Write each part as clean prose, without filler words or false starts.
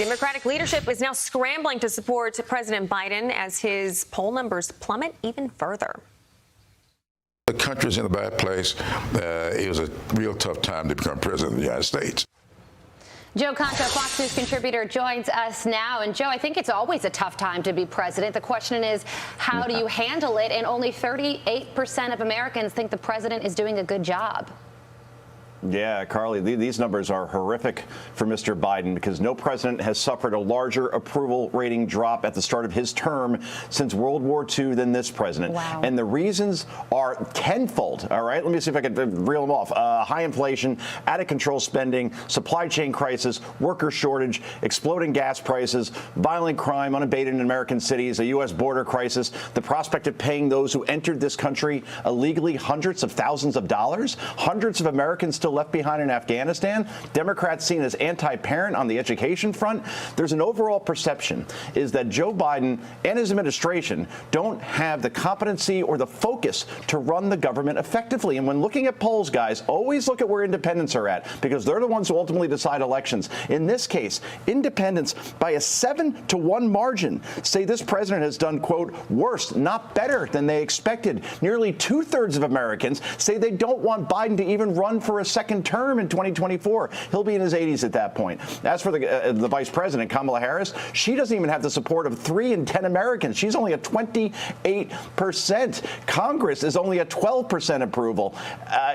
Democratic leadership is now scrambling to support President Biden as his poll numbers plummet even further. The country's in a bad place. It was a real tough time to become president of the United States. Joe Concha, Fox News contributor, joins us now. And Joe, I think it's always a tough time to be president. The question is, how do you handle it? And only 38% of Americans think the president is doing a good job. Yeah, Carly, these numbers are horrific for Mr. Biden because no president has suffered a larger approval rating drop at the start of his term since World War II than this president. Wow. And the reasons are tenfold. All right, let me see if I can reel them off. High inflation, out of control spending, supply chain crisis, worker shortage, exploding gas prices, violent crime unabated in American cities, a U.S. border crisis, the prospect of paying those who entered this country illegally hundreds of thousands of dollars, hundreds of Americans still left behind in Afghanistan, Democrats seen as anti-parent on the education front. There's an overall perception is that Joe Biden and his administration don't have the competency or the focus to run the government effectively. And when looking at polls, guys, always look at where independents are at because they're the ones who ultimately decide elections. In this case, independents by a 7-to-1 margin say this president has done, quote, worse, not better than they expected. Nearly 2/3 of Americans say they don't want Biden to even run for a second term in 2024. He'll be in his 80s at that point. As for the vice president, Kamala Harris, she doesn't even have the support of 3 in 10 Americans. She's only at 28%. Congress is only at 12% approval.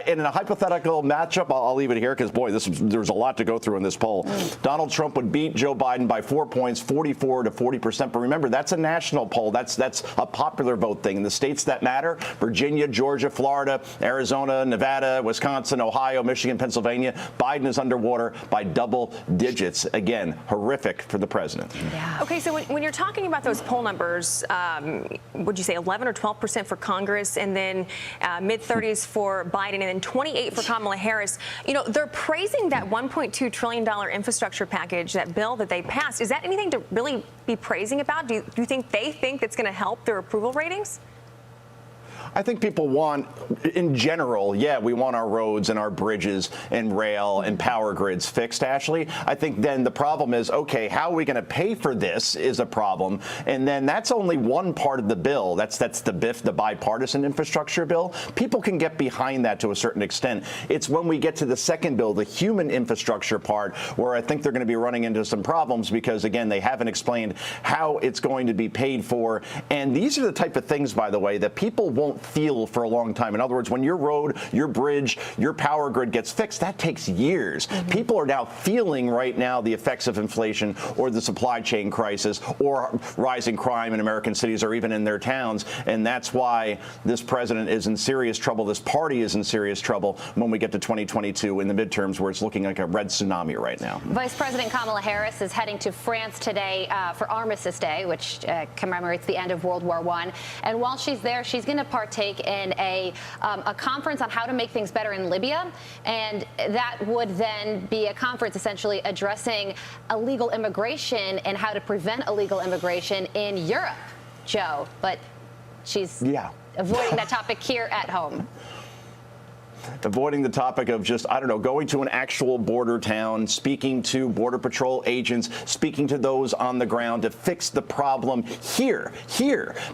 In a hypothetical matchup, I'll leave it here because, boy, there's a lot to go through in this poll. Donald Trump would beat Joe Biden by 4 points, 44 to 40%. But remember, that's a national poll. That's a popular vote thing. In the states that matter, Virginia, Georgia, Florida, Arizona, Nevada, Wisconsin, Ohio, Michigan, Pennsylvania, Biden is underwater by double digits. Again, horrific for the president. Yeah. Okay, so when you're talking about those poll numbers, would you say 11 or 12% for Congress and then mid-30s for Biden and then 28 for Kamala Harris? You know, they're praising that $1.2 trillion infrastructure package, that bill that they passed. Is that anything to really be praising about? Do you think they think that's going to help their approval ratings? I think people want, in general, yeah, we want our roads and our bridges and rail and power grids fixed, Ashley. I think then the problem is, okay, how are we going to pay for this is a problem. And then that's only one part of the bill. That's the BIF, the bipartisan infrastructure bill. People can get behind that to a certain extent. It's when we get to the second bill, the human infrastructure part, where I think they're going to be running into some problems because, again, they haven't explained how it's going to be paid for. And these are the type of things, by the way, that people won't feel for a long time. In other words, when your road, your bridge, your power grid gets fixed, that takes years. People are now feeling right now the effects of inflation or the supply chain crisis or rising crime in American cities or even in their towns. And that's why this president is in serious trouble. This party is in serious trouble when we get to 2022 in the midterms, where it's looking like a red tsunami right now. Vice President Kamala Harris is heading to France today for Armistice Day, which commemorates the end of World War I. And while she's there, she's going to partake in a conference on how to make things better in Libya. And that would then be a conference essentially addressing illegal immigration and how to prevent illegal immigration in Europe, Joe. But she's avoiding that topic here at home. Avoiding the topic of just, I don't know, going to an actual border town, speaking to Border Patrol agents, speaking to those on the ground to fix the problem here,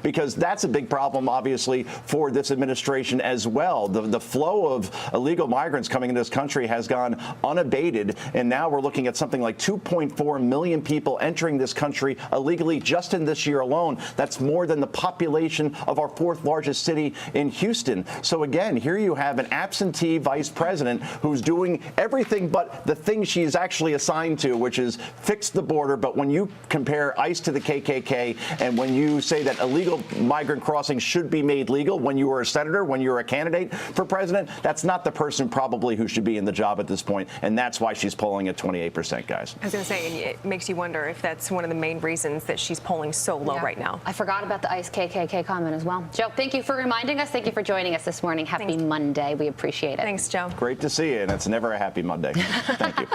because that's a big problem, obviously, for this administration as well. The flow of illegal migrants coming into this country has gone unabated, and now we're looking at something like 2.4 million people entering this country illegally just in this year alone. That's more than the population of our 4th largest city in Houston. So again, here you have an absentee vice president who's doing everything but the thing she's actually assigned to, which is fix the border. But when you compare ICE to the KKK and when you say that illegal migrant crossing should be made legal when you were a senator, when you were a candidate for president, that's not the person probably who should be in the job at this point. And that's why she's polling at 28%, guys. I was going to say, it makes you wonder if that's one of the main reasons that she's polling so low right now. I forgot about the ICE KKK comment as well. Joe, thank you for reminding us. Thank you for joining us this morning. Happy Monday. We appreciate it. Thanks, Joe. Great to see you, and it's never a happy Monday. Thank you.